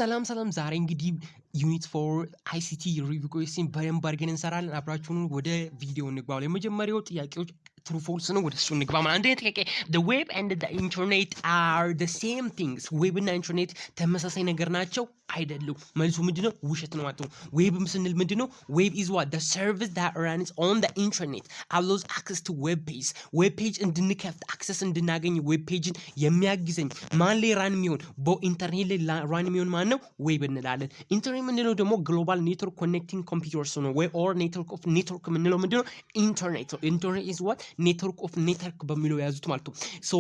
ሰላም ዛሬ እንግዲህ ዩኒት 4 አይሲቲ ሪቪው ኩዌስችን በደንብ አድርገን እንሰራለን። አብራችሁን ወደ ቪዲዮ እንግባው። የመጀመሪያው ጥያቄዎች true false ነው። ወደ እሱ እንግባ። አንደኛ ጥያቄ the web and the internet are the same things ዌብ እና ኢንተርኔት ተመሳሳይ ነገር ናቸው አይደሉም? መልሱ ምንድነው? ውሸት ነው ማለት ነው። ዌብም ስንል ምንድነው? ዌብ is what the service that runs on the internet allows access to web page ዌብ ፔጅ እንድንከፍት አክሰስ እንድናገኝ ዌብ ፔጅን የሚያግዘኝ ማን ላይ ራን የሚሆን በኢንተርኔት ላይ ራን የሚሆን ማን ነው? ዌብ እንላለን። ኢንተርኔት ምንድነው ደግሞ ግሎባል ኔትወርክ ኮኔክቲንግ ኮምፒውተርስ ነው። ዌብ ኦር ኔትወርክ ኦፍ ኔትወርክ ምንለው ምንድነው? ኢንተርኔት ነው። ኢንተርኔት is what ኔትወርክ ኦፍ ኔትወርክ በሚለው ያዙት ማለት ነው። ሶ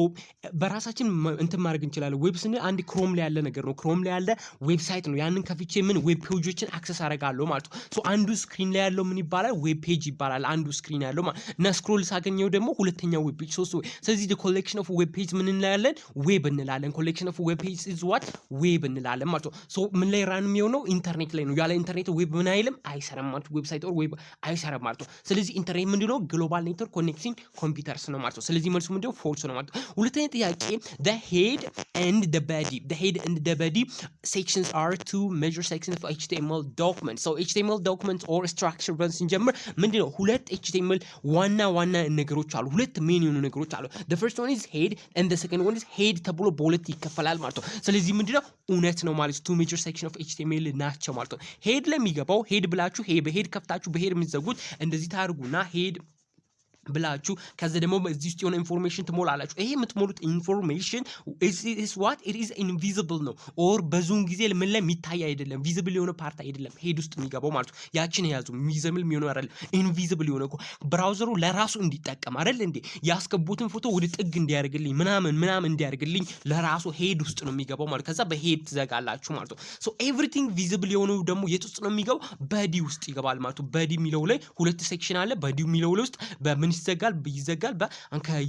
በራሳችን እንትን ማድረግ እንችላለን። ዌብ ስንል አንድ ክሮም ላይ ያለ ነገር ነው። ክሮም ላይ ያለ ዌብሳይት ነው። ያንን ከፍቼ ምን ዌብ ፔጆችን አክሰስ አደርጋለሁ ማለት ነው። ሶ አንዱ ስክሪን ላይ ያለው ምን ይባላል? ዌብ ፔጅ ይባላል። አንዱ ስክሪን ያለው ማለት እና ስክሮል ሳገኘው ደግሞ ሁለተኛው ዌብ ፔጅ ሶስት። ስለዚህ the collection of web page ምን እንላለን? ዌብ እንላለን። collection of web page is what ዌብ እንላለን ማለት ነው። ሶ ምን ላይ ራን የሚሆነው? ኢንተርኔት ላይ ነው። ያለ ኢንተርኔት ዌብ ምን አይልም አይሰራም ማለት ነው። ዌብሳይት ኦር ዌብ አይሰራም ማለት ነው። ስለዚህ ኢንተርኔት ምንድነው? ግሎባል ኔትወርክ ኮኔክቲንግ ኮምፒውተርስ ነው ማለት ነው። ስለዚህ መልሱ ምንድነው? ፎልስ ነው ማለት ነው። ሁለተኛ ጥያቄ the head and the body sections are two major sections of HTML documents. So HTML documents or structure ብለን ስንጀምር ምንድነው? ሁለት HTML ዋና ነገሮች አሉ። ሁለት ሜን የሆኑ ነገሮች አሉ። the first one is head and the second one is head ተብሎ በሁለት ይከፈላል ማለት ነው። ስለዚህ ምንድነው? እውነት ነው ማለት two major section of HTML ናቸው ማለት ነው። ሄድ ለሚገባው ሄድ ብላችሁ በሄድ ከፍታችሁ በሄድ የሚዘጉት እንደዚህ ታርጉና ሄድ ብላችሁ ከዛ ደግሞ እዚህ ውስጥ የሆነ ኢንፎርሜሽን ትሞላላችሁ። ይሄ የምትሞሉት ኢንፎርሜሽን is what it is invisible ነው ኦር በዙን ጊዜ ምን ላይ የሚታይ አይደለም። ቪዚብል የሆነ ፓርት አይደለም ሄድ ውስጥ የሚገባው ማለት ነው። ያችን ያዙ። ቪዚብል የሚሆነው አይደለም ኢንቪዚብል የሆነ እኮ ብራውዘሩ ለራሱ እንዲጠቀም አይደል እንዴ ያስገቡትን ፎቶ ወደ ጥግ እንዲያርግልኝ ምናምን እንዲያርግልኝ ለራሱ ሄድ ውስጥ ነው የሚገባው ማለት ከዛ በሄድ ትዘጋላችሁ ማለት ነው። ሶ ኤቭሪቲንግ ቪዚብል የሆነው ደግሞ የት ውስጥ ነው የሚገባው? በዲ ውስጥ ይገባል ማለት ነው። በዲ የሚለው ላይ ሁለት ሴክሽን አለ። በዲ የሚለው ላይ ውስጥ በምን ይዘጋል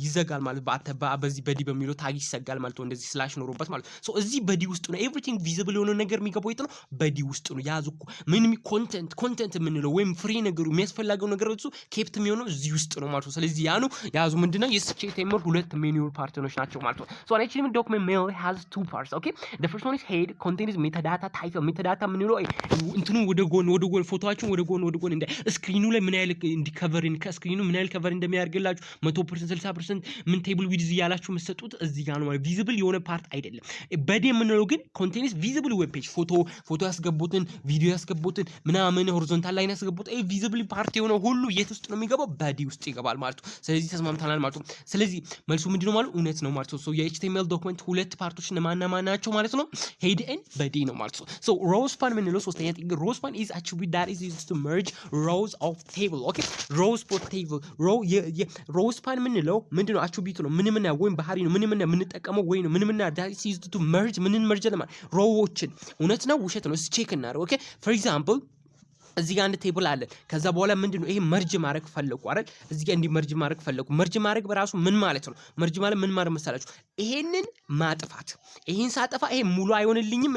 ይዘጋል ማለት በዚህ በዲ በሚለው ታግ ይዘጋል ማለት ነው። እንደዚህ ስላሽ ኖሮበት ማለት ነው። ሶ እዚህ በዲ ውስጥ ነው ኤቭሪቲንግ ቪዚብል የሆነ ነገር የሚገባው የት ነው? በዲ ውስጥ ነው። ያዙኩ ምንም ኮንቴንት የምንለው ወይም ፍሪ ነገሩ የሚያስፈልገው ነገር እሱ ኬፕት የሚሆነው እዚህ ውስጥ ነው ማለት ነው። ስለዚህ ያኑ ያዙ ምንድነው? የኤችቲኤምኤል ሁለት ሜን ፓርቶች ናቸው ማለት ነው። ሶ an HTML document mainly has two parts. Okay, the first one is head contains metadata title. metadata የምንለው እንትኑ ወደ ጎን ፎቶአችን ወደ ጎን እንደ ስክሪኑ ላይ ምን ያህል እንዲከቨርን ከስክሪኑ ምን ያህል ከቨር እንደሚያደርግላችሁ 100% 60% ምን ቴብል ዊድዝ ያላችሁ መስጠቱት እዚህ ጋር ነው ማለት ቪዚብል የሆነ ፓርት አይደለም። በዲ የምንለው ግን ኮንቴንስ ቪዚብል ዌብ ፔጅ ፎቶ ያስገቡትን ቪዲዮ ያስገቡትን ምናምን ሆሪዞንታል ላይን ያስገቡት ቪዚብል ፓርት የሆነ ሁሉ የት ውስጥ ነው የሚገባው? በዲ ውስጥ ይገባል ማለት ነው። ስለዚህ ተስማምተናል ማለት ነው። ስለዚህ መልሱ ምንድነው ማለት እውነት ነው ማለት ነው። ሶ የኤችቲኤምኤል ዶክመንት ሁለት ፓርቶች ማን ናቸው ማለት ነው? ሄድ ኤንድ በዲ ነው ማለት ነው። ሶ row span ምንለው ሶስተኛ ጥያቄ row span is attribute that is used to merge rows of table. Okay, rows for table row row span ምንለው ምንድነው? አትሪቢዩት ነው። ምንምና ወይም ባህሪ ነው። ምንምና የምንጠቀመው ወይ ነው። ምንምና that is used to merge መርጅ ለማለት ሮዎችን እውነት ነው ውሸት ነው ቼክ እናደርግ። ኦኬ for example እዚህ ጋር አንድ ቴብል አለ። ከዛ በኋላ ምንድነው ይሄ መርጅ ማድረግ ፈለኩ አይደል? እዚህ ጋር መርጅ ማድረግ ፈለኩ። መርጅ ማድረግ በራሱ ምን ማለት ነው? መርጅ ማለት ምን ማለት መሰላችሁ? ይሄንን ማጥፋት። ይሄን ሳጠፋ ይሄ ሙሉ አይሆንልኝም፣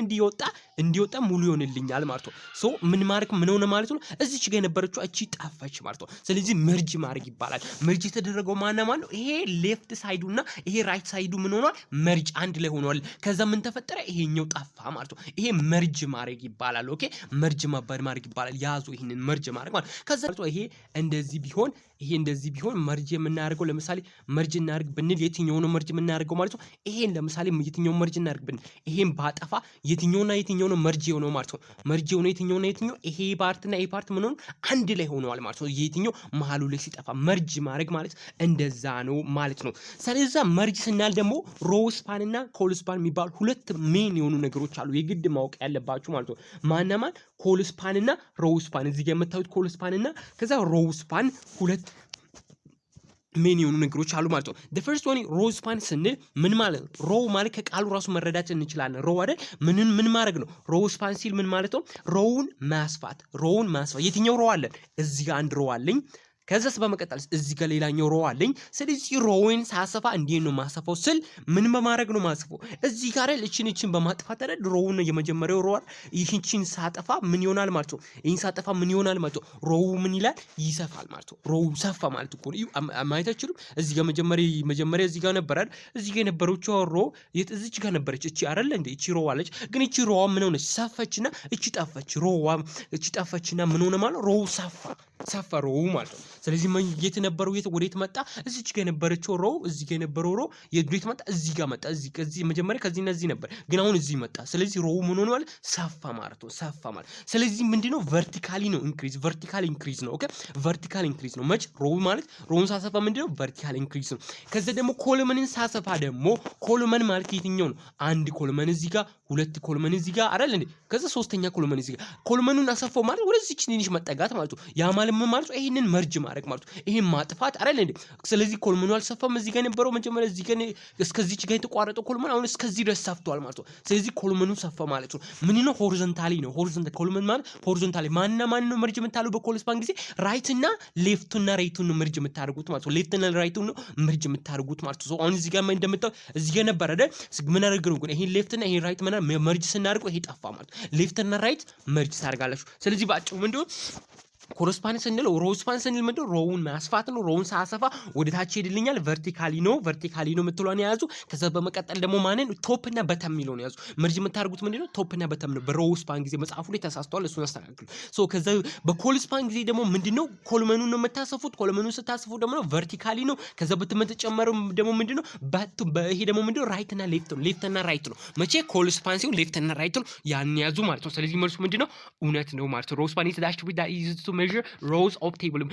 እንዲወጣ ሙሉ ይሆንልኛል ማለት ነው። ሶ ምን ማድረግ ምን ሆነ ማለት ነው? እዚች ጋር የነበረችው እቺ ጠፋች ማለት ነው። ስለዚህ መርጅ ማድረግ ይባላል። መርጅ የተደረገው ማን ነው? ይሄ ሌፍት ሳይዱና ይሄ ራይት ሳይዱ ምን ሆኗል? መርጅ አንድ ላይ ሆኗል። ከዛ ምን ተፈጠረ? ይሄኛው ጠፋ ማለት ነው። ይሄ መርጅ ማድረግ ይባላል። ኦኬ መርጅ ማድረግ ይባላል። ያዙ ይሄንን መርጅ ማድረግ ማለት ከዛ ይሄ እንደዚህ ቢሆን መርጅ የምናደርገው ለምሳሌ መርጅ እናድርግ ብንል የትኛው ነው መርጅ የምናደርገው ማለት ነው? ይሄን ለምሳሌ የትኛው መርጅ እናድርግ ብንል ይሄን ባጠፋ የትኛው ነው መርጅ የሆነው ማለት ነው? መርጅ የሆነው የትኛው ይሄ ፓርትና ይሄ ፓርት ምን ሆነ አንድ ላይ ሆነዋል ማለት ነው። የትኛው መሃሉ ላይ ሲጠፋ መርጅ ማድረግ ማለት እንደዛ ነው ማለት ነው። ስለዚህ መርጅ ስናል ደግሞ ሮው ስፓን እና ኮል ስፓን የሚባሉ ሁለት ሜን የሆኑ ነገሮች አሉ የግድ ማወቅ ያለባችሁ ማለት ነው። ማን ኮል ስፓን እና ሮው ስፓን እዚህ ጋር የምታዩት ኮል ስፓን እና ከዛ ሮው ስፓን ሁለት ሜን የሆኑ ነገሮች አሉ ማለት ነው። the first one row span ስንል ምን ማለት ነው? row ማለት ከቃሉ ራሱ መረዳት እንችላለን። row አይደል ምን ማድረግ ነው? row span ሲል ምን ማለት ነው? ሮውን ማስፋት የትኛው row አለን? እዚህ ጋር አንድ row አለኝ። ከዛስ በመቀጠል እዚህ ጋር ሌላኛው ሮ አለኝ። ስለዚህ ሮውን ሳሰፋ እንዴት ነው ማሰፋው ስል ምን በማድረግ ነው ማሰፋው? እዚህ ጋር እቺን በማጥፋት አይደል ሮውን የመጀመሪያው ሮ ይህችን ሳጠፋ ምን ይሆናል ማለት ነው? ይህን ሳጠፋ ምን ይሆናል ማለት ነው? ሮው ምን ይላል? ይሰፋል ማለት ነው። ሮው ሰፋ ማለት እኮ ነው። ማየት አትችሉም? እዚህ ጋር መጀመሪያ እዚህ ጋር ነበር አይደል? እዚህ ጋር የነበረችው ሮ እዚች ጋር ነበረች። እቺ አይደል እንዴ? እቺ ሮ አለች። ግን እቺ ሮዋ ምን ሆነች? ሰፈችና እቺ ጠፈች። ሮዋ እቺ ጠፈችና ምን ሆነ ማለት ሮው ሰፋ ሮው ማለት ነው። ስለዚህ የት ነበረው? ወዴት መጣ? እዚች ጋር የነበረችው ሮ እዚህ ጋር የነበረው ሮ የት መጣ? እዚህ ጋር መጣ። እዚህ መጀመሪያ ከዚህና እዚህ ነበር፣ ግን አሁን እዚህ መጣ። ስለዚህ ሮው ምን ሆነ ማለት ሰፋ ማለት ነው። ሰፋ ማለት ስለዚህ ምንድነው? ቨርቲካሊ ነው ኢንክሪዝ፣ ቨርቲካል ኢንክሪዝ ነው። ኦኬ ቨርቲካል ኢንክሪዝ ነው። መች ሮው ማለት ሮውን ሳሰፋ ምንድነው? ቨርቲካል ኢንክሪዝ ነው። ከዛ ደግሞ ኮለመንን ሳሰፋ ደግሞ ኮለመን ማለት የትኛው ነው? አንድ ኮለመን እዚህ ጋር፣ ሁለት ኮለመን እዚህ ጋር አይደል እንዴ? ከዛ ሶስተኛ ኮለመን እዚህ ጋር። ኮለመኑን አሰፋው ማለት ወደዚህ ትንሽ መጠጋት ማለት ነው። ያ ማለት ምን ማለት ነው? ይሄንን መርጅ ማድረግ ማለት ነው። ይሄን ማጥፋት አይደል እንዴ? ስለዚህ ኮለመኑ አልሰፋም። እዚህ ጋር የነበረው መጀመሪያ እዚህ ጋር እስከዚህች ጋር የተቋረጠው ኮለመን አሁን እስከዚህ ድረስ ሰፍቷል ማለት ነው። ስለዚህ ኮለመኑ ሰፋ ማለት ነው። ምን ነው? ሆሪዞንታሊ ነው። ሆሪዞንታሊ ኮለመን ማለት ሆሪዞንታሊ ማንና ማን ነው መርጅ የምታሉ በኮለስፓን ጊዜ? ራይት እና ሌፍት እና ራይቱን ነው መርጅ የምታደርጉት ማለት ነው። ሌፍት እና ራይቱን ነው መርጅ የምታደርጉት ማለት ነው። አሁን እዚህ ጋር እንደምታው እዚህ ጋር ነበር አይደል? ምን አደረግነው ግን ይሄን ሌፍት እና ይሄን ራይት መርጅ ስናደርገው ይሄ ጠፋ ማለት ነው። ሌፍት እና ራይት መርጅ ታደርጋላችሁ። ስለዚህ ባጭሩ ምንድነው ኮረስፓንስ ስንል ሮስፓንስ ስንል ምንድነው? ሮውን ማስፋት ነው። ሮውን ሳሰፋ ወደ ታች ሄድልኛል። ቨርቲካሊ ነው የምትሏን ያዙ። ከዛ በመቀጠል ደግሞ ማንን ቶፕ እና በተም የሚለውን ያዙ። መርጅ የምታደርጉት ምንድነው? ቶፕ እና በተም ነው። በሮስፓን ጊዜ መጽሐፉ ላይ ተሳስተዋል፣ እሱን አስተካክሉ። ከዛ በኮልስፓን ጊዜ ደግሞ ምንድነው? ኮለመኑን ነው የምታሰፉት። ኮለመኑን ስታሰፉ ደግሞ ቨርቲካሊ ነው። ከዛ በተጨመረው ደግሞ ምንድነው? ይሄ ደግሞ ምንድነው? ራይት እና ሌፍት ነው። ሌፍት እና ራይት ነው። መቼ ኮልስፓን ሲሆን ሌፍት እና ራይት ነው። ያን ያዙ ማለት ነው። ስለዚህ መልሱ ምንድነው? እውነት ነው ማለት ነው። ሮስፓን ኢዝ ዳት measure rows of table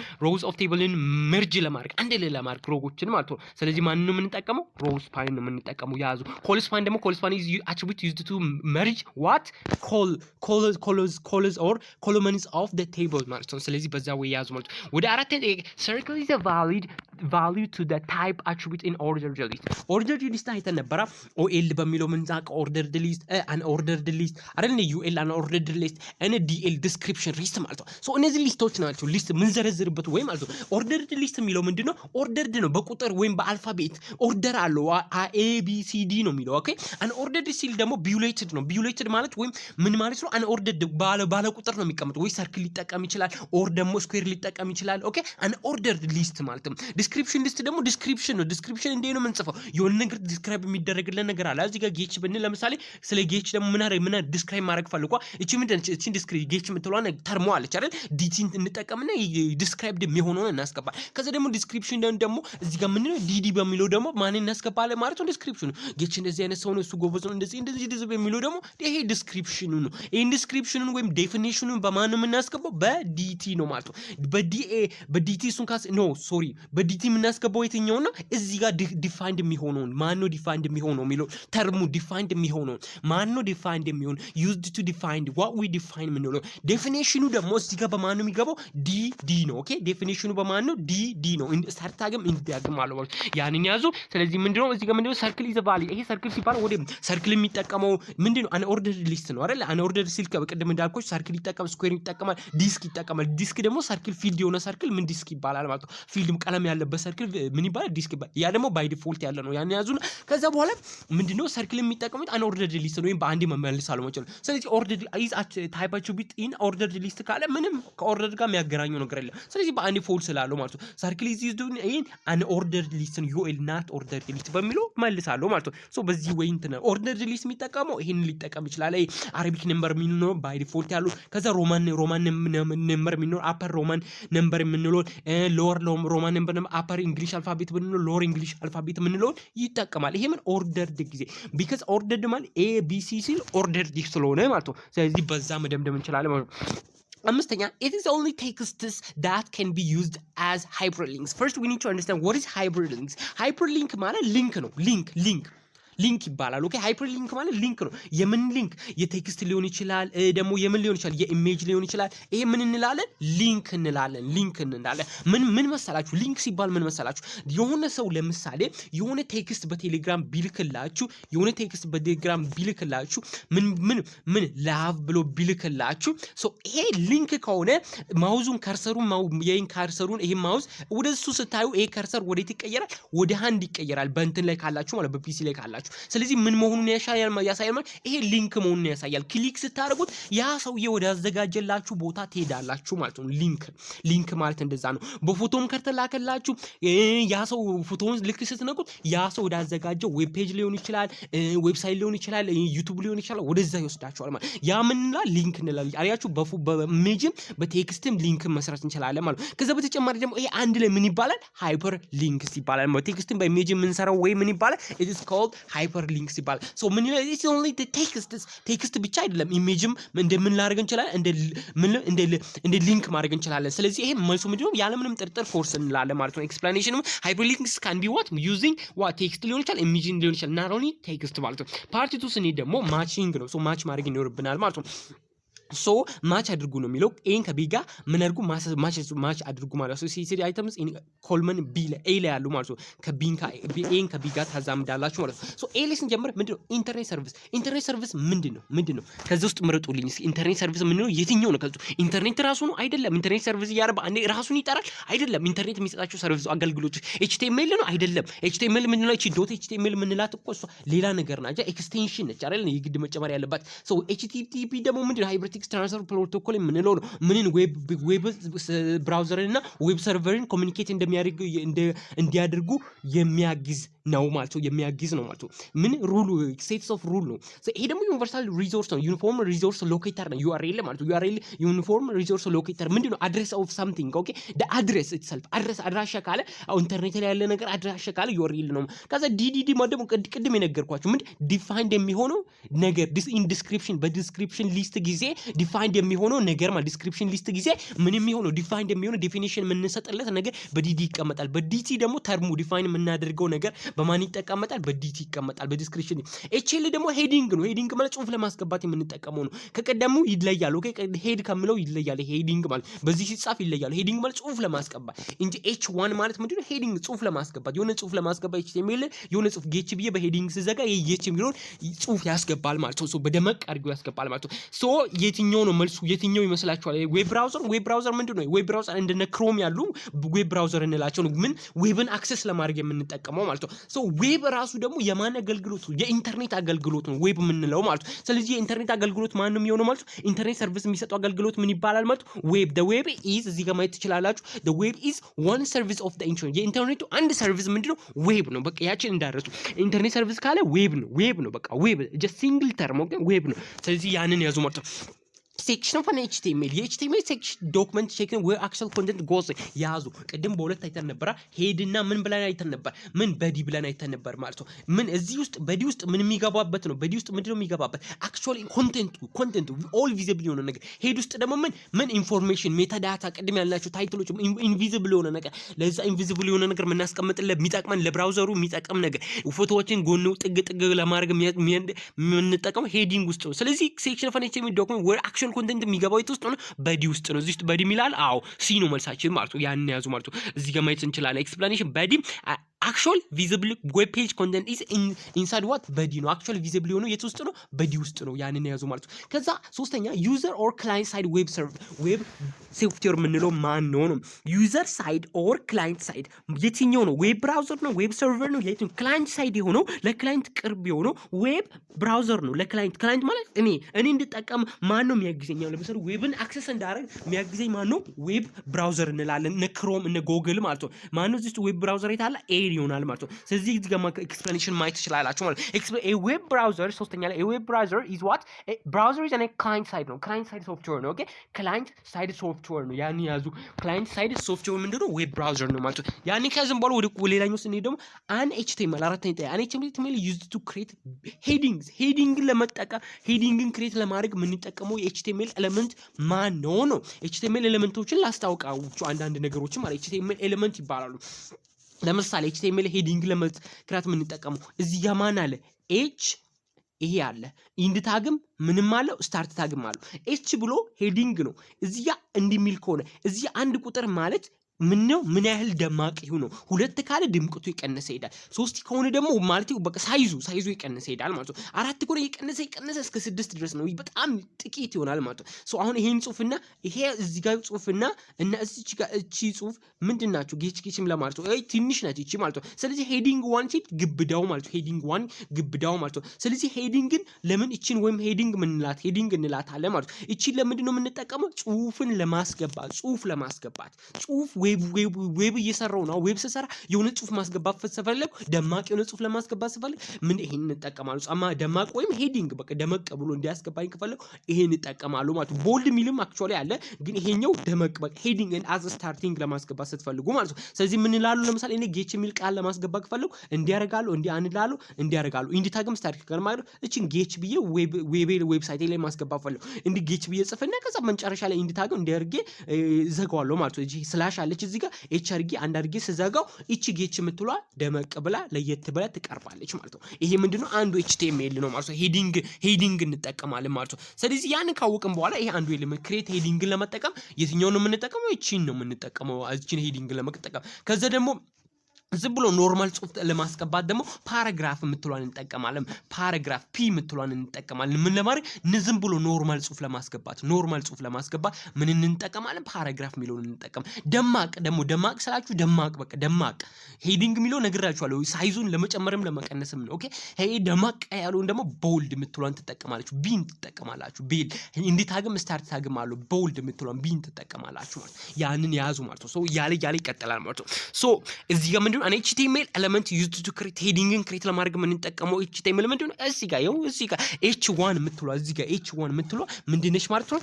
merge ለማድረግ አንድ ላይ ለማድረግ ሮዎችን ማለት ነው። ስለዚህ ማን ነው የምንጠቀመው? row span ነው የምንጠቀመው። ያዙ col span ደግሞ col span is attribute used to merge what columns or columns of the table ማለት ነው። ስለዚህ በዛ ወይ ያዙ ማለት ነው። ወደ አራተኛ circle is a value to the type attribute in ordered list። ordered list አይተን ነበር። ol በሚለው ምንዛቅ ordered list unordered list አይደል? ul unordered list and dl description list ማለት ነው። ሶ እነዚህ ሊስቶች ናቸው። ሊስት ምን ዘረዝርበት ወይ ማለት ነው። ኦርደርድ ሊስት የሚለው ምንድነው? ኦርደርድ ነው በቁጥር ወይም በአልፋቤት ኦርደር አለው። a b c d ነው የሚለው። ኦኬ አን ኦርደርድ ሲል ደግሞ ቢዩሌትድ ነው። ቢዩሌትድ ማለት ወይም ምን ማለት ነው? አን ኦርደርድ ባለ ቁጥር ነው የሚቀመጠው። ወይ ሰርክል ሊጠቀም ይችላል ኦር ደግሞ ስኩዌር ሊጠቀም ይችላል። ኦኬ አን ኦርደርድ ሊስት ማለት ነው። ዲስክሪፕሽን ሊስት ደግሞ ዲስክሪፕሽን ነው። ዲስክሪፕሽን እንዴት ነው የምንጽፈው? የሆነ ነገር ዲስክራይብ የሚደረግልን ነገር አለ። እዚህ ጋር ጌች ብንል ለምሳሌ ስለ ጌች ደግሞ ምን ዲስክራይብ ማድረግ ፈልጓ እቺ ምንድን እቺ ዲስክሪፕሽን ጌች የምትለዋን ተርሞ አለች አይደል? ዲቲን እንጠቀምና ዲስክራይብድ የሚሆነውን እናስገባል። ከዛ ደግሞ ዲስክሪፕሽን ደግሞ እዚህ ጋር ምንድነው? ዲዲ በሚለው ደግሞ ማን እናስገባለን ማለት ነው። ዲስክሪፕሽኑ ጌች እንደዚህ አይነት ሰው ነው፣ እሱ ጎበዝ ነው፣ እንደዚህ የሚለው ደግሞ ይሄ ዲስክሪፕሽኑ ነው። ይሄን ዲስክሪፕሽኑን ወይም ዴፊኒሽኑን በማን ነው የምናስገባው? በዲቲ ነው ማለት ነው። በዲቲ እሱን በዲቲ የምናስገባው የትኛው ነው? እዚህ ጋር ዲፋይንድ የሚሆነውን ማን ነው ዲፋይንድ የሚሆነው የሚለው ተርሙ ዲፋይንድ የሚሆነውን ማን ነው ዲፋይንድ የሚሆን ዩዝድ ቱ ዲፋይንድ what we define የምንለው ዴፊኒሽኑ ደግሞ እዚህ ጋር በማን ነው የሚገባው? ዲ ነው። ኦኬ ዴፊኒሽኑ በማን ነው? ዲ ነው። ሰርታግም እንዲያግም አለው ማለት ያንን ያዙ። ስለዚህ ምንድነው እዚህ ጋር ምንድነው? ሰርክል ኢዝ ቫሊ። ይሄ ሰርክል ሲባል ወደ ሰርክል የሚጠቀመው ምንድነው? አን ኦርደርድ ሊስት ነው አይደል? አን ኦርደርድ ሲልክ በቅድም እንዳልኩሽ ሰርክል ይጠቀም፣ ስኩዌር ይጠቀማል፣ ዲስክ ይጠቀማል። ዲስክ ደግሞ ሰርክል ፊልድ የሆነ ሰርክል ምን ዲስክ ይባላል ማለት ነው። ፊልድም ቀለም ያለበት ሰርክል ምን ይባላል? ዲስክ ይባላል። ያ ደግሞ ባይ ዲፎልት ያለ ነው። ያን ያዙና ከዛ በኋላ ምንድነው? ሰርክል የሚጠቀሙት አን ኦርደርድ ሊስት ነው ወይም በአንዴ መመልሳሉ ማለት ነው። ስለዚህ ኦርደርድ ኢዝ አት ታይፕ አትሪቢዩት ኢን ኦርደርድ ሊስት ካለ ምንም ከኦርደር ጋር የሚያገናኘው ነገር የለም። ስለዚህ በአንድ ፎልድ ስላለው ማለት ነው። ሰርክል ኢዝ ዩዝድ ኢን አን ኦርደርድ ሊስት ዩኤል ናት ኦርደርድ ሊስት በሚለው መልሳለሁ ማለት ነው። ሶ በዚህ ወይ እንትን ኦርደርድ ሊስት የሚጠቀመው ይሄን ሊጠቀም ይችላል። አረቢክ ነምበር የሚኖር ባይ ዲፎልት ያለው ከዛ ሮማን ነምበር የሚኖር አፐር ሮማን ነምበር የምንለው ሎወር ሮማን ነምበር አፐር እንግሊሽ አልፋቤት ብንለው ሎወር እንግሊሽ አልፋቤት የምንለው ይጠቀማል። ይሄ ምን ኦርደርድ ጊዜ ቢካዝ ኦርደርድ ማለት ኤ ቢ ሲ ሲል ኦርደርድ ስለሆነ ማለት ነው። ስለዚህ በዛ መደምደም እንችላለን ማለት ነው። አምስተኛ it is only texts that can be used as hyperlinks. First we need to understand what is hyperlinks. Hyperlink ማለት ሊንክ ነው። ሊንክ ሊንክ ይባላል። ኦኬ ሃይፐር ሊንክ ማለት ሊንክ ነው። የምን ሊንክ? የቴክስት ሊሆን ይችላል፣ ደግሞ የምን ሊሆን ይችላል? የኢሜጅ ሊሆን ይችላል። ይሄ ምን እንላለን? ሊንክ እንላለን። ሊንክ እንላለን። ምን መሰላችሁ? ሊንክ ሲባል ምን መሰላችሁ? የሆነ ሰው ለምሳሌ የሆነ ቴክስት በቴሌግራም ቢልክላችሁ ምን ላቭ ብሎ ቢልክላችሁ ይሄ ሊንክ ከሆነ ማውዙን ከርሰሩን ይሄ ማውዝ ወደሱ ስታዩ ይሄ ከርሰር ወዴት ይቀየራል? ወደ ሃንድ ይቀየራል። በእንትን ላይ ካላችሁ ማለት በፒሲ ላይ ካላችሁ። ስለዚህ ምን መሆኑን ያሳያል ማለት ይሄ ሊንክ መሆኑን ያሳያል። ክሊክ ስታደርጉት ያ ሰውዬ ወደ አዘጋጀላችሁ ቦታ ትሄዳላችሁ ማለት ነው። ሊንክ ማለት እንደዛ ነው። በፎቶም ከተላከላችሁ ያ ሰው ፎቶውን ልክ ስትነኩት ያ ሰው ወደ አዘጋጀው ዌብ ፔጅ ሊሆን ይችላል፣ ዌብሳይት ሊሆን ይችላል፣ ዩቲዩብ ሊሆን ይችላል፣ ወደዛ ይወስዳችኋል ማለት ያ ምን እንላለን? ሊንክ እንላለን። አያችሁ በኢሜጅም በቴክስትም ሊንክ መስራት እንችላለን ማለት ነው። ከዛ በተጨማሪ ደግሞ ይሄ አንድ ላይ ምን ይባላል? ሃይፐር ሊንክስ ይባላል። በቴክስትም በኢሜጅም የምንሰራው ወይ ምን ይባላል? it is called ሃይፐር ሊንክስ ይባላል። ሶ ምን ይላል? it's only the ቴክስት ብቻ አይደለም፣ ኢሜጅም እንደምን ላደርግ እንችላለን? እንደ ሊንክ ማድረግ እንችላለን። ስለዚህ ይሄ መልሱ ምንድነው? ያለምንም ጥርጥር ፎርስ እንላለን ማለት ነው። ኤክስፕላኔሽኑ ሃይፐር ሊንክስ ካን ቢ what using what ቴክስት ሊሆን ይችላል፣ ኢሜጅ ሊሆን ይችላል፣ not only ቴክስት ማለት ነው። ፓርት 2 ስንሄድ ደግሞ ማቺንግ ነው። ሶ ማች ማድረግ ይኖርብናል ማለት ነው። ሶ ማች አድርጉ ነው የሚለው። ኤን ከቢ ጋር ምን አድርጉ? ማች አድርጉ ማለት ነው። ሲሲዲ አይተምስ ኢን ኮልመን ቢ ላይ ኤ ላይ ያሉ ማለት ነው። ኤን ከቢ ጋር ታዛምዳላችሁ ማለት ነው። ሶ ኤ ላይ ስንጀምር ምንድነው? ኢንተርኔት ሰርቪስ ምንድነው? ከዚህ ውስጥ ምረጡልኝ እስኪ። ኢንተርኔት ሰርቪስ ምንድነው? የትኛው ነው? ከዚህ ኢንተርኔት ራሱ ነው አይደለም። ኢንተርኔት ሰርቪስ እያረባ አንዴ ራሱን ይጠራል አይደለም። ኢንተርኔት የሚሰጣቸው ሰርቪስ አገልግሎቶች ኤችቲኤምኤል ነው አይደለም። ኤችቲኤምኤል ምንድነው? እቺ ዶት ኤችቲኤምኤል ምንላት እኮ እሷ ሌላ ነገር ናት። ኤክስቴንሽን ነች አይደል? የግድ መጨመር ያለባት። ሶ ኤችቲቲፒ ደግሞ ምንድነው? ሃይብሪድ ትራንስፈር ፕሮቶኮል የምንለው ነው። ምንን ዌብ ብራውዘርን እና ዌብ ሰርቨርን ኮሚኒኬት እንዲያደርጉ የሚያግዝ ነው ማለት ነው። የሚያግዝ ነው ማለት ነው። ምን ሩል ሴትስ ኦፍ ሩል ነው። ይሄ ደግሞ ዩኒቨርሳል ሪሶርስ ነው። ዩኒፎርም ሪሶርስ ሎኬተር ነው። ዩአርኤል ማለት ነው። ዩአርኤል ዩኒፎርም ሪሶርስ ሎኬተር ምንድነው? አድሬስ ኦፍ ሳምቲንግ ኦኬ። አድሬስ ኢትሰልፍ አድራሻ ካለ ኢንተርኔት ላይ ያለ ነገር አድራሻ ካለ ዩአርኤል ነው። ከዛ ዲዲዲ ደግሞ ቅድም የነገርኳችሁ ምንድን ዲፋይንድ የሚሆነው ነገር ኢን ዲስክሪፕሽን በዲስክሪፕሽን ሊስት ጊዜ ዲፋይንድ የሚሆነው ነገር ማለት ዲስክሪፕሽን ሊስት ጊዜ ምን የሚሆነው ዲፋይንድ የሚሆነው ዴፊኒሽን የምንሰጥለት ነገር በዲዲ ይቀመጣል። በዲቲ ደግሞ ተርሙ ዲፋይን የምናደርገው ነገር በማን ይቀመጣል? በዲቲ ይቀመጣል በዲስክሪፕሽን። ኤችኤል ደግሞ ሄዲንግ ነው። ሄዲንግ ማለት ጽሁፍ ለማስገባት የምንጠቀመው ነው። ከቀደሙ ይለያል። ኦኬ ሄድ ከምለው ይለያል። ሄዲንግ ማለት በዚህ ሲጻፍ ይለያል። ሄዲንግ ማለት ጽሁፍ ለማስገባት እንጂ ኤች1 ማለት ምንድነው? ሄዲንግ ጽሁፍ ለማስገባት የሆነ ጽሁፍ ለማስገባት ኤችቲኤምኤል የሆነ ጽሁፍ ጌች ብዬ በሄዲንግ ስዘጋ የጌች የሚሆን ጽሁፍ ያስገባል ማለት ነው። ሶ በደመቅ አድርጎ ያስገባል ማለት ነው። ሶ የትኛው ነው መልሱ? የትኛው ይመስላችኋል? ዌብ ብራውዘር ምንድነው? ዌብ ብራውዘር እንደነ ክሮም ያሉ ዌብ ብራውዘር እንላቸው ነው። ምን ዌብን አክሰስ ለማድረግ የምንጠቀመው ማለት ነው። ሶ ዌብ ራሱ ደግሞ የማን አገልግሎት ነው? የኢንተርኔት አገልግሎት ነው ዌብ የምንለው ማለት ነው። ስለዚህ የኢንተርኔት አገልግሎት ማን ነው የሚሆነው ማለት ነው? ኢንተርኔት ሰርቪስ የሚሰጠው አገልግሎት ምን ይባላል ማለት ነው? ዌብ the web is እዚህ ጋር ማየት ትችላላችሁ። the web is one service of the internet የኢንተርኔቱ አንድ ሰርቪስ ምንድነው? ዌብ ነው። በቃ ያችን እንዳረሱ ኢንተርኔት ሰርቪስ ካለ ዌብ ነው። በቃ ዌብ just single term ዌብ ነው። ስለዚህ ያንን ያዙ ማለት ነው። ሴክሽን ኦፍ ኤችቲኤምኤል የኤችቲኤምኤል ሴክሽን ዶክመንት ሴክሽን ዌር አክቹዋል ኮንቴንት ጎስ ያዙ። ቅድም በሁለት አይተን ነበር። ሄድና ምን ብለን አይተን ነበር? ምን በዲ ብለን አይተን ነበር ማለት ነው። ምን እዚህ ውስጥ በዲ ውስጥ ምን የሚገባበት ነው? በዲ ውስጥ ምንድነው የሚገባበት? አክቹዋሊ ኮንቴንቱ ኦል ቪዚብል የሆነ ነገር። ሄድ ውስጥ ደግሞ ምን ኢንፎርሜሽን ሜታዳታ፣ ቅድም ያልናቸው ታይትሎች ኢንቪዚብል የሆነ ነገር። ለዛ ኢንቪዚብል የሆነ ነገር የምናስቀምጥለት የሚጠቅመን ለብራውዘሩ የሚጠቅም ነገር፣ ፎቶዎችን ጎን ጥግ ለማድረግ የምንጠቀመው ሄዲንግ ውስጥ ነው። ስለዚህ ሴክሽን ኦፍ ኤችቲኤምኤል ዶክመንት ዌር አክቹዋል ኮንቴንት የሚገባው የት ውስጥ ነው? በዲ ውስጥ ነው። እዚህ ውስጥ በዲ የሚላል። አዎ ሲ ነው መልሳችን ማለት ነው። ያን ያዙ ማለት ነው። እዚህ ጋር ማየት እንችላለን። ኤክስፕላኔሽን በዲ actual visible web page content is inside what በዲ ነው። actual visible የሆነው የት ውስጥ ነው? በዲ ውስጥ ነው። ያንን ያዙ ማለት ነው። ከዛ ሶስተኛ user or client side web ሶፍትዌር የምንለው ማን ነው? user side or client side የትኛው ነው? ዌብ ብራውዘር ነው? ዌብ ሰርቨር ነው? የትኛው? ክላይንት ሳይድ የሆነው ለክላይንት ቅርብ የሆነው ዌብ ብራውዘር ነው። ክላይንት ማለት እኔ እንድጠቀም ማን ነው የሚያግዘኝ? ለምሳሌ ዌብን አክሰስ እንዳደረግ የሚያግዘኝ ማን ነው? ዌብ ብራውዘር እንላለን። እነ ክሮም እነ ጎግል ማለት ነው። ማን ነው እዚህ ዌብ ብራውዘር የታለ? ይሆናል ማለት ነው። ስለዚህ እዚህ ጋር ኤክስፕላኔሽን ማየት ትችላላችሁ ማለት ነው። a web browser ሶስተኛ ላይ a web browser is what a browser is a client side ነው። client side software ነው። ኦኬ client side software ነው። ያን ያዙ። client side software ምንድነው? ዌብ ብራውዘር ነው ማለት ነው። ያን ከዝም በኋላ ወደ ሌላኛው ስንሄድ ደግሞ an html አራተኛ an html used to create headings ለመጠቀም ሄዲንግን ክሬት ለማድረግ የምንጠቀመው የhtml ኤሌመንት ማን ነው? html ኤሌመንቶችን ላስታውቃችሁ አንዳንድ ነገሮች ማለት html ኤሌመንት ይባላሉ። ለምሳሌ ኤችቲኤምኤል ሄዲንግ ለመስራት የምንጠቀመው እዚህ ጋር ማን አለ? ኤች ይሄ አለ ኢንድ ታግም ምንም አለው ስታርት ታግም አለው። ኤች ብሎ ሄዲንግ ነው እዚህ ጋር እንዲሚል ከሆነ እዚህ አንድ ቁጥር ማለት ምን ነው ምን ያህል ደማቅ ይሁን ነው። ሁለት ካለ ድምቅቱ ይቀነሰ ይሄዳል። ሶስት ከሆነ ደግሞ ማለት በቃ ሳይዙ ይቀነሰ ይሄዳል ማለት ነው። አራት ከሆነ ይቀነሰ እስከ 6 ድረስ ነው። በጣም ጥቂት ይሆናል ማለት ነው። ሶ አሁን ይሄን ጽሁፍና ይሄ እዚህ ጋር ጽሁፍና እና እዚህ ጋር እቺ ጽሁፍ ምንድናቸው ጌችም ለማለት ነው። አይ ትንሽ ናት እቺ ማለት ነው። ስለዚህ ሄዲንግ 1 ሺት ግብዳው ማለት ነው። ሄዲንግ 1 ግብዳው ማለት ነው። ስለዚህ ሄዲንግን ለምን እቺን ወይም ሄዲንግ ምንላት ሄዲንግ እንላታለን ማለት ነው። እቺን ለምንድን ነው የምንጠቀመው? ጽሁፍን ለማስገባት ጽሁፍ ዌብ እየሰራው ነው። ዌብ ሲሰራ የሆነ ጽሁፍ ማስገባት ፈሰፈልኩ ደማቅ የሆነ ጽሁፍ ለማስገባት ሲፈልግ ምን ይሄን እንጠቀማለሁ። ደማቅ ወይም ሄዲንግ በቃ ደመቅ ብሎ እንዲያስገባኝ ከፈለኩ ይሄን እንጠቀማለሁ ማለት ነው። ቦልድ ሚልም አክቹአሊ አለ ግን ይሄኛው ደመቅ በቃ ሄዲንግ and as starting ለማስገባት ስትፈልጉ ማለት ነው። ስለዚህ ምን ይላሉ ለምሳሌ እኔ ጌች ሚል ቃል ለማስገባት ከፈለኩ እንዲያረጋለሁ እንዲያረጋለሁ ኢንድ ታግም ስታርት ከር ማለት እቺን ጌች ብዬ ዌብሳይት ላይ ማስገባት ፈለኩ እንዲ ጌች ብዬ ጽፈና ከዛ መጨረሻ ላይ ኢንድ ታግም እንዲያርጌ ዘጋዋለሁ ማለት ነው። እጂ ስላሽ አለች እዚህ ጋር ኤች አርጌ አንድ አርጌ ስዘጋው እቺ ጌች የምትሏ ደመቅ ብላ ለየት ብላ ትቀርባለች ማለት ነው። ይሄ ምንድነው አንዱ ኤችቲኤምኤል ነው ማለት ነው። ሄዲንግ እንጠቀማለን ማለት ነው። ስለዚህ ያን ካወቅን በኋላ ይሄ አንዱ ኤሊመንት ክሬት ሄዲንግን ለመጠቀም የትኛው ነው የምንጠቀመው? እቺን ነው የምንጠቀመው እቺን ሄዲንግ ለመጠቀም ከዛ ደግሞ ዝም ብሎ ኖርማል ጽሁፍ ለማስገባት ደግሞ ፓራግራፍ የምትሏን እንጠቀማለን። ፓራግራፍ ፒ የምትሏን እንጠቀማለን። ምን ለማድረግ ዝም ብሎ ኖርማል ጽሁፍ ለማስገባት ምን እንጠቀማለን? ፓራግራፍ የሚለውን እንጠቀም። ደማቅ ስላችሁ በቃ ደማቅ ሄዲንግ የሚለው ነግራችኋለሁ። ሳይዙን ለመጨመርም ለመቀነስም ነው። ኦኬ ሄ ደማቅ ያለውን ደግሞ ቦልድ የምትሏን ትጠቀማላችሁ። ቢን ትጠቀማላችሁ። ቢል ኢንድ ታግም ስታርት ታግም አለው። ቦልድ የምትሏን ቢን ትጠቀማላችሁ ማለት ያንን ያዙ ማለት ነው። ሶ ያለ ይቀጥላል ማለት ነው። ሶ እዚህ ጋር an HTML element used to create heading create ለማድረግ ምን እንጠቀመው HTML ምንድነው? እዚህ ጋር h1 የምትሏ እዚህ ጋር h1 የምትሏ ምንድነሽ ማለት ነው?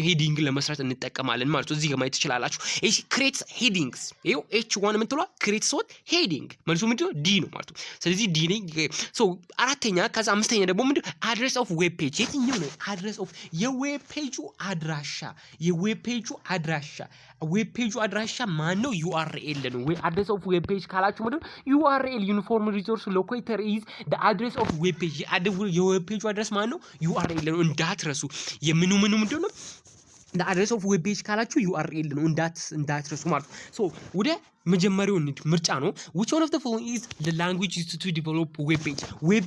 heading ለመስራት እንጠቀማለን ማለት ነው። እዚህ ጋር ማየት ትችላላችሁ። create headings h1 የምትሏ create heading መልሱ ምንድነው? ዲ ነው ማለት ነው። ስለዚህ ዲ ነኝ። ሶ አራተኛ ከዛ አምስተኛ ደግሞ ምንድነው? address of web page የትኛው ነው? address of የዌብ ፔጁ አድራሻ ማን ነው? URL ነው ወይ address of web page ካላችሁ ምንድነው? URL uniform resource locator is the address of web page የዌብ ፔጁ አድረስ ማን ነው? URL ነው እንዳትረሱ። የምኑ ምንድነው? the address of web page ካላችሁ URL ነው እንዳትረሱ ማለት ነው። ሶ ወደ መጀመሪያው ምርጫ ነው። which one of the following is the language used to develop web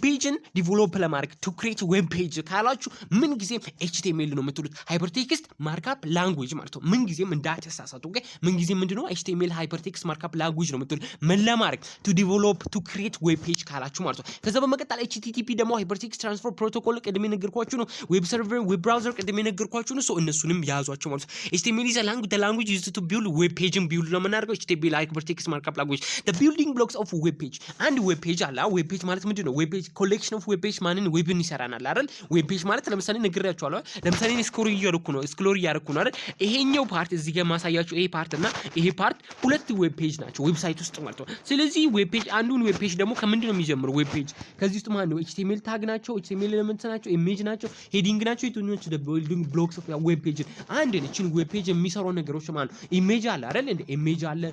pageን ዲቨሎፕ ለማድረግ to create web page ካላችሁ ምን ጊዜም HTML ነው የምትሉት። ሃይፐርቴክስት ማርክአፕ ላንጉዌጅ ማለት ነው። ምን ጊዜም እንዳትሳሳቱ። ኦኬ ምን ጊዜም ምንድነው? HTML ሃይፐርቴክስት ማርክአፕ ላንጉዌጅ ነው የምትሉት ምን ለማድረግ to develop to create web page ካላችሁ ማለት ነው። ከዛ በመቀጠል HTTP ደግሞ ሃይፐርቴክስት ትራንስፈር ፕሮቶኮል ቅድሜ ነገርኳችሁ ነው። ዌብ ሰርቨር ዌብ ብራውዘር ቅድሜ ነገርኳችሁ ነው። ሶ እነሱንም ያዟቸው ማለት ነው። HTML is a language used to build web page build ነው የምናደርገው HTML hypertext markup language the building blocks of web page and web page አለ። web page ማለት ምንድነው? web page collection of web page ማንን ዌብን ይሰራናል አይደል? web page ማለት ለምሳሌ ነግሬያችኋለሁ። ለምሳሌ ስክሮል እያደረኩ ነው አይደል? ይሄኛው ፓርት እዚህ ጋር ማሳያችሁ ይሄ ፓርት እና ይሄ ፓርት ሁለት ዌብ ፔጅ ናቸው ዌብሳይት ውስጥ ማለት ነው። ስለዚህ ዌብ ፔጅ አንዱን ዌብ ፔጅ ደግሞ ከምንድነው የሚጀምረው? ዌብ ፔጅ ከዚህ ውስጥ ማን ነው? HTML ታግ ናቸው፣ HTML ኤሌመንት ናቸው፣ ኢሜጅ ናቸው፣ ሄዲንግ ናቸው። የትኞቹ the building blocks of web page አንድ ነችን ዌብ ፔጅ የሚሰሩ ነገሮች ማለት ነው። ኢሜጅ አለ አይደል እንዴ? ኢሜጅ አለ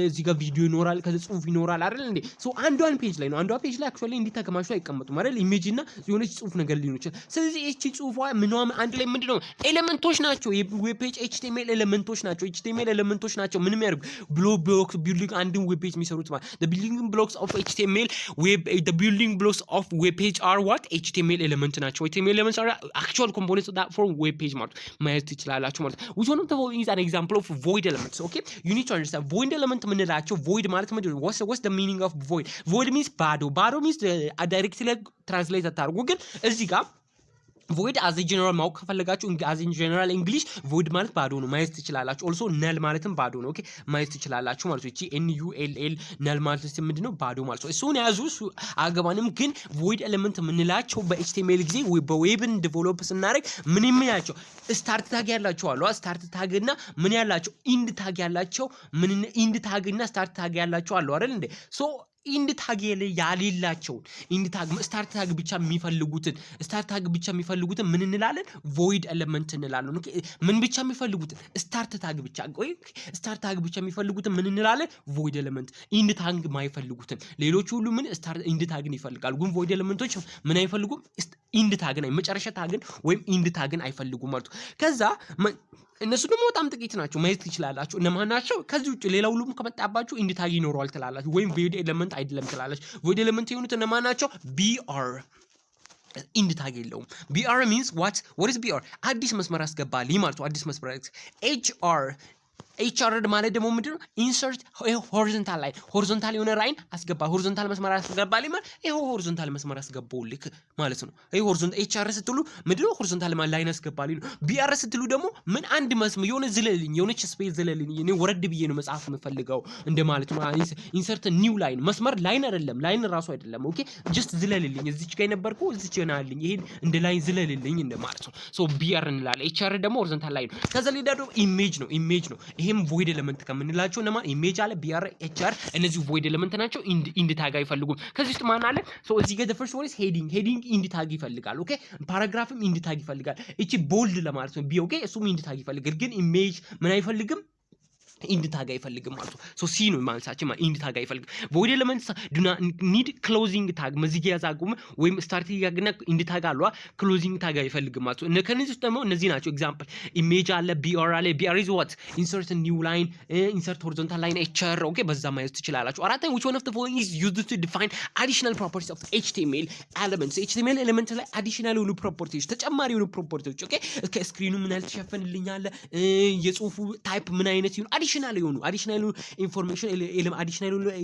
እዚህ ጋር ቪዲዮ ይኖራል፣ ከዛ ጽሁፍ ይኖራል አይደል እንዴ? ሶ አንዷን ፔጅ ላይ ነው አንዷ ፔጅ ላይ አክቹአሊ እንዲተከማሹ አይቀመጡም አይደል? ኢሜጅ እና የሆነች ጽሁፍ ነገር ሊኖር ይችላል። ስለዚህ እቺ ጽሁፏ ምንም አንድ ላይ ምንድነው? ኤሌመንቶች ናቸው። የዌብ ፔጅ HTML ኤሌመንቶች ናቸው። HTML ኤሌመንቶች ናቸው። ምንም ያርጉ ብሎክ ቢልዲንግ አንድን ዌብ ፔጅ የሚሰሩት ማለት the building blocks of HTML the building blocks of web page are what HTML ኤሌመንት ናቸው። HTML ኤሌመንትስ are actual components that form web page ማለት ማየት ትችላላችሁ ማለት which one of the following is an example of void elements? Okay, you need to understand void element ምንላቸው void ማለት ምንድነው? what's the meaning of void means ባዶ means directly translate አታርጉ። ግን እዚህ ጋር void as a general ማወቅ ከፈለጋችሁ as in general english void ማለት ባዶ ነው ማየት ትችላላችሁ። also null ማለትም ባዶ ነው። ኦኬ ማየት ትችላላችሁ ማለት እቺ null null ማለት ምንድነው? ባዶ ማለት ነው። እሱን ያዙ አገባንም። ግን void element ምንላቸው በHTML ጊዜ በዌብን ዲቨሎፕ ስናደርግ ምን የሚያቸው ስታርት ታግ ያላቸው አሉ። ስታርት ታግ እና ምን ያላቸው ኢንድ ታግ ያላቸው ምን ኢንድ ታግ እና ስታርት ታግ ያላቸው አሉ አይደል እንዴ? ሶ ኢንድ ታግ ያሌላቸውን ኢንድ ታግ ስታርት ታግ ብቻ የሚፈልጉትን ምን እንላለን? ቮይድ ኤሌመንት እንላለን። ኦኬ ምን ብቻ የሚፈልጉትን ስታርት ታግ ብቻ የሚፈልጉትን ምን እንላለን? ቮይድ ኤሌመንት። ኢንድ ታግ ማይፈልጉትን ሌሎቹ ሁሉ ምን ኢንድ ታግን ይፈልጋሉ፣ ግን ቮይድ ኤሌመንቶች ምን አይፈልጉም? ኢንድ ታግን መጨረሻ ታግን ወይም ኢንድ ታግን አይፈልጉም ማለት ነው። ከዛ እነሱ ደግሞ በጣም ጥቂት ናቸው፣ ማየት ትችላላችሁ እነማን ናቸው። ከዚህ ውጭ ሌላ ሁሉም ከመጣባችሁ ኢንድ ታግ ይኖረዋል ትላላችሁ፣ ወይም ቮይድ ኤሌመንት አይደለም ትላላችሁ። ቮይድ ኤሌመንት የሆኑት እነማን ናቸው? ቢአር ኢንድ ታግ የለውም። ቢአር ሚንስ what is ቢአር? አዲስ መስመር አስገባልኝ ማለት ነው። አዲስ መስመር ኤችአር ማለት ደግሞ ምንድነው? ኢንሰርት ሆሪዞንታል ላይን፣ ሆሪዞንታል የሆነ ላይን አስገባ፣ ሆሪዞንታል መስመር አስገባልኝ ማለት ይሄው ሆሪዞንታል መስመር አስገባውልክ ማለት ነው። ይሄ ሆሪዞንታል ኤችአር ስትሉ ምንድነው? ሆሪዞንታል ላይን አስገባልኝ ነው። ቢአር ስትሉ ደግሞ ምን አንድ መስመር የሆነ ዝለልኝ፣ የሆነች ስፔስ ዝለልኝ፣ እኔ ወረድ ብዬ ነው መጽሐፍ የምፈልገው እንደማለት ነው። ኢንሰርት ኒው ላይን፣ መስመር ላይን አይደለም፣ ላይን ራሱ አይደለም። ኦኬ ጀስት ዝለልልኝ፣ እዚች ጋር የነበርኩ እዚች ናልኝ፣ ይሄ እንደ ላይን ዝለልልኝ እንደማለት ነው። ሶ ቢአር እንላለን። ኤችአር ደግሞ ሆሪዞንታል ላይን። ከዛ ሌላ ደግሞ ኢሜጅ ነው። ይሄም ቮይድ ኤሌመንት ከምንላቸው እነማን? ኢሜጅ አለ፣ ቢአር፣ ኤችአር እነዚህ ቮይድ ኤሌመንት ናቸው። ኢንድ ታግ አይፈልጉም። ከዚህ ውስጥ ማን አለ? ሶ እዚህ ጋር the first one is heading ኢንድ ታግ ይፈልጋል። ኦኬ ፓራግራፍም ኢንድ ታግ ይፈልጋል። እቺ ቦልድ ለማለት ነው። ኦኬ እሱም ኢንድ ታግ ይፈልጋል። ግን ኢሜጅ ምን አይፈልግም? ኢንድ ታግ አይፈልግም ማለት ነው። ሶ ሲ ነው ማለታችን ማለት ኢንድ ታግ አይፈልግም። ቮይድ ኤሌመንትስ ዱ ናት ኒድ ክሎዚንግ ታግ መዝጊያ ያዛጉም ወይም ስታርቲንግ ያግና ኢንድ ታግ አሏ፣ ክሎዚንግ ታግ አይፈልግም ማለት ነው። ከነዚህ ውስጥ ደግሞ እነዚህ ናቸው። ኤግዛምፕል ኢሜጅ አለ፣ ቢአር አለ። ቢአር ኢዝ ዋት? ኢንሰርት ኒው ላይን፣ ኢንሰርት ሆሪዞንታል ላይን፣ ኤችአር። ኦኬ በዛ ማየት ትችላላችሁ። አራተኛ which one of the following is used to define additional properties of HTML elements? HTML ኤሌመንት ላይ አዲሽናል የሆኑ ፕሮፐርቲዎች፣ ተጨማሪ የሆኑ ፕሮፐርቲዎች። ኦኬ ስክሪኑ ምን ያህል ተሸፈንልኛል፣ የጽሁፉ ታይፕ ምን አይነት ይሁን፣ አዲሽናል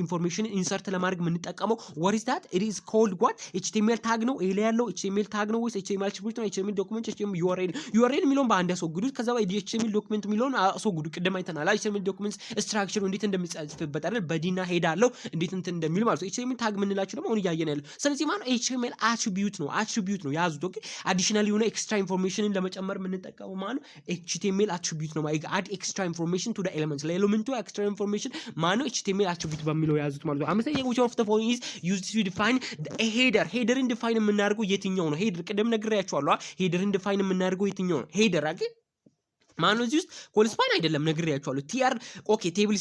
ኢንፎርሜሽን ኢንሰርት ለማድረግ የምንጠቀመው what is that? it is called what? HTML ታግ ነው። ይሄ ላይ ያለው HTML ታግ ነው ወይስ HTML አትሪቢዩት ነው? HTML ዶክመንት፣ HTML URL የሚለውን በአንድ ያስወግዱት። ከዛ በኋላ HTML ዶክመንት የሚለውን አስወግዱ። ቅድም አይተናል HTML ዶክመንት ስትራክቸሩ እንዴት እንደሚጻፍበት አይደል? በዲና ሄድ አለው እንዴት እንትን እንደሚል ማለት ነው። HTML ታግ የምንላችሁ ደግሞ አሁን እያየን ያለው ስለዚህ ማለት HTML አትሪቢዩት ነው ያዙት። ኦኬ አዲሽናል የሆነ ኤክስትራ ኢንፎርሜሽንን ለመጨመር የምንጠቀመው ማለት HTML አትሪቢዩት ነው። አድ ኤክስትራ ኢንፎርሜሽን ቱ ዘ ኤሌመንትስ ለኤሌመንቱ ኤክስትራ ኢንፎርሜሽን ማነው? HTML አትሪቢዩት በሚለው ያዙት ማለት ነው። አምስተኛ which of the following is used to define the header? ሄደርን ዲፋይን የምናደርገው የትኛው ነው? ሄደር ቅድም ነግሬያችኋለሁ። ሄደርን ዲፋይን የምናደርገው የትኛው ነው? ሄደር አገ ማነው? እዚህ ውስጥ ኮልስፓን አይደለም ነግሬያችኋለሁ። ቲአር ኦኬ ቴብል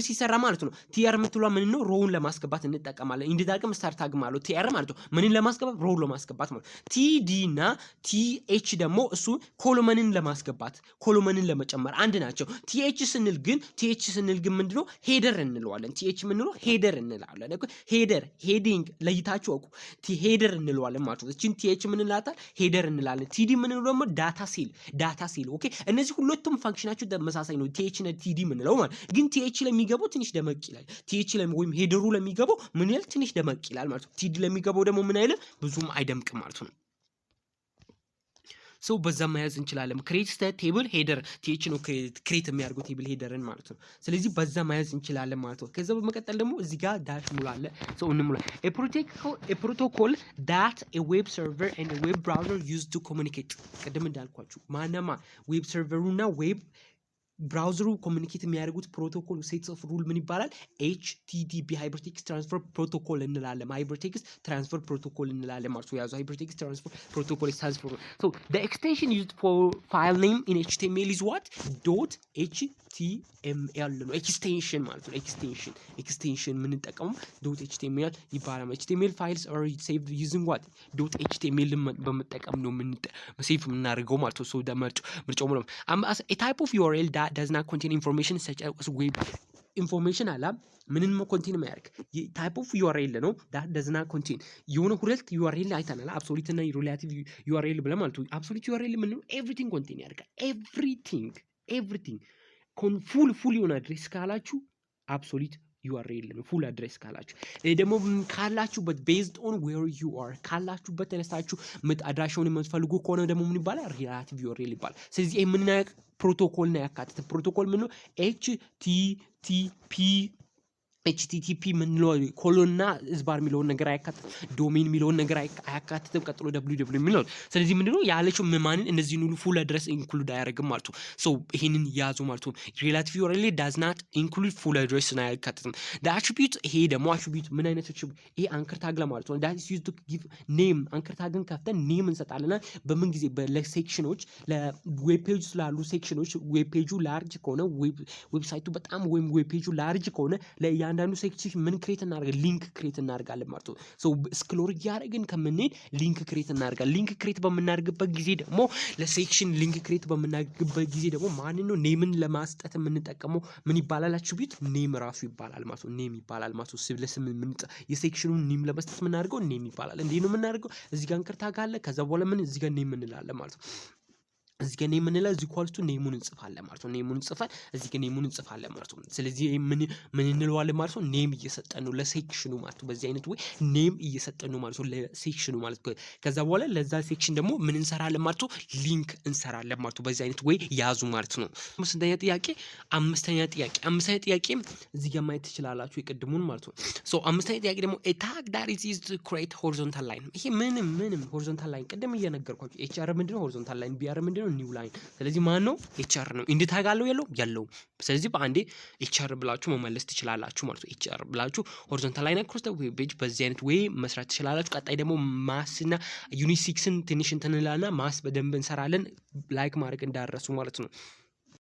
ሲሰራ ማለት ነው። ቲአር የምትሏ ምን ነው? ሮውን ለማስገባት እንጠቀማለን። ኢንድ ታግም ስታርት ታግ ማለት ቲአር ማለት ነው። ምንን ለማስገባት? ሮውን ለማስገባት ማለት ቲዲ እና ቲኤች ደግሞ እሱ ኮሎመንን ለማስገባት ኮሎመንን ለመጨመር አንድ ናቸው። ቲኤች ስንል ግን ምንድነው? ሄደር እንለዋለን። ቲኤች ምንድነው? ሄደር እንላለን። ሄደር ሄዲንግ ለይታችሁ አውቁ። ሄደር እንለዋለን ማለት ነው። እቺን ቲኤች ምን እንላታለን? ሄደር እንላለን። ቲዲ ምንድነው ደግሞ? ዳታ ሴል ኦኬ እነዚህ ሁለቱም ፋንክሽናቸው ተመሳሳይ ነው። ቲኤች እና ቲዲ ምንለው ማለት ግን ቲኤች ለሚገባው ትንሽ ደመቅ ይላል። ቲኤች ወይም ሄደሩ ለሚገባው ምን ያህል ትንሽ ደመቅ ይላል ማለት ነው። ቲዲ ለሚገባው ደግሞ ምን አይልም ብዙም አይደምቅም ማለት ነው። ሶ በዛ መያዝ እንችላለን። ክሬት ቴብል ሄደር ቲኤች ነው ክሬት የሚያደርገው ቴብል ሄደርን ማለት ነው። ስለዚህ በዛ መያዝ እንችላለን ማለት ነው። ከዛ በመቀጠል ደግሞ እዚህ ጋር ዳሽ ሙላለ ሶ እንሙላ a protocol that a web server and a web browser use to communicate ቀደም እንዳልኳችሁ ማናማ ዌብ ሰርቨሩና ዌብ ብራውዘሩ ኮሙኒኬት የሚያደርጉት ፕሮቶኮል ሴትስ ኦፍ ሩል ምን ይባላል? HTTP ሃይፐርቴክስት ትራንስፈር ፕሮቶኮል እንላለን። ሃይፐርቴክስት ትራንስፈር ፕሮቶኮል እንላለን ማለት ነው። ያዙ ሃይፐርቴክስት ትራንስፈር ፕሮቶኮል ትራንስፈር so the extension used for file name in HTML is what? .html ነው። ኤክስቴንሽን ማለት ነው። ኤክስቴንሽን ምን እንጠቀመው .html ይባላል። HTML files are saved using what? .html በመጠቀም ነው ሴቭ የምናደርገው ማለት ነው። so ምርጫው ነው a type of URL that does not contain information such as web information አላ ምንን ኮንቴን የሚያደርግ ታይፕ ኦፍ ዩአርኤል ነው። that does not contain የሆነ ሁለት ዩአርኤል አይተናል። አብሶሉት እና ሪሌቲቭ ዩአርኤል ብለን ማለት ነው። አብሶሉት ዩአርኤል ምን ነው? ኤቭሪቲንግ ኮንቴን ያደርጋል። ኤቭሪቲንግ ፉል የሆነ አድሬስ ካላችሁ አብሶሉት ዩአርኤል ነው። ፉል አድሬስ ካላችሁ ደግሞ ካላችሁበት ቤዝድ ኦን ዌር ዩ አር ካላችሁበት ተነስታችሁ አድራሻውን የምትፈልጉ ከሆነ ደግሞ ምን ይባላል? ሪሌቲቭ ዩአርኤል ይባላል። ስለዚህ የምናውቅ ፕሮቶኮል ነው ያካተተ ፕሮቶኮል ምን ነው? HTTP ኤችቲቲፒ ምንለው ኮሎንና ዝባር የሚለውን ነገር አያካትትም። ዶሜን የሚለውን ነገር አያካትትም። ቀጥሎ www የሚለው ስለዚህ ምንድነው ያለችው ማንን እነዚህን ሁሉ ፉል አድረስ ኢንክሉድ አያደርግም ማለት ነው። ሶ ይሄንን ያዙ ማለት ነው። ሪሌቲቭ ዩአርኤል ዳዝ ናት ኢንክሉድ ፉል አድረስ ነው አያካትትም። the attribute ይሄ ደግሞ attribute ምን አይነት attribute ይሄ አንከር ታግ ለማለት ነው። that is used to give name አንከር ታግን ከፍተን ኔም እንሰጣለን። በምን ጊዜ ለሴክሽኖች ለዌብ ፔጅ ስላሉ ሴክሽኖች ዌብ ፔጁ ላርጅ ከሆነ ዌብሳይቱ በጣም ወይም ዌብ ፔጁ ላርጅ ከሆነ ለእያንዳንዱ ሴክሽን ምን ክሬት እናደርጋለን? ሊንክ ክሬት እናደርጋለን ማለት ነው። ሶ ስክሮል እያደረግን ከምንሄድ ሊንክ ክሬት እናደርጋለን። ሊንክ ክሬት በምናደርግበት ጊዜ ደግሞ ለሴክሽን ሊንክ ክሬት በምናደርግበት ጊዜ ደግሞ ማን ነው ኔምን ለማስጠት የምንጠቀመው ምን ይባላል? አትሪቢዩት ኔም ራሱ ይባላል ማለት ነው። ኔም ይባላል ማለት ነው። ለስም የሴክሽኑን ኔም ለመስጠት የምናደርገው ኔም ይባላል። እንዴት ነው የምናደርገው? እዚህ ጋር አንከር ታግ አለ። ከዛ በኋላ ምን እዚህ ጋር ኔም እንላለን ማለት ነው። እዚህ ጋር ኔም እንላለን። እዚህ ኳልቱ ኔሙን እንጽፋለን ማለት ነው። ኔሙን እንጽፋለን። እዚህ ጋር ኔሙን እንጽፋለን ማለት ነው። ስለዚህ ምን እንለዋለን ማለት ነው? ኔም እየሰጠን ነው ለሴክሽኑ ማለት ነው። በዚህ አይነት ወይ ኔም እየሰጠን ነው ማለት ነው ለሴክሽኑ ማለት ነው። ከዛ በኋላ ለዛ ሴክሽን ደግሞ ምን እንሰራለን ማለት ነው? ሊንክ እንሰራለን ማለት ነው። በዚህ አይነት ወይ ያዙ ማለት ነው። ስንተኛ ጥያቄ? አምስተኛ ጥያቄ እዚህ ጋር ማየት ትችላላችሁ የቅድሙን ማለት ነው። ሶ አምስተኛ ጥያቄ ደግሞ a tag that is used to create horizontal line ይሄ ምንም horizontal line ቅድም እየነገርኳችሁ ኤችአር ምንድነው horizontal line ቢአር ምንድነው ኒው ላይን ስለዚህ ማን ነው ኤችአር ነው። ኢንድ ታግ አለው የለውም። ስለዚህ በአንዴ ኤችአር ብላችሁ መመለስ ትችላላችሁ ማለት ነው። ኤችአር ብላችሁ ሆሪዞንታል ላይን አክሮስ ዘ ዌብ ፔጅ በዚህ አይነት ወይ መስራት ትችላላችሁ። ቀጣይ ደግሞ ማስ እና ዩኒት 6ን ትንሽ እንትንላና ማስ በደንብ እንሰራለን። ላይክ ማድረግ እንዳረሱ ማለት ነው።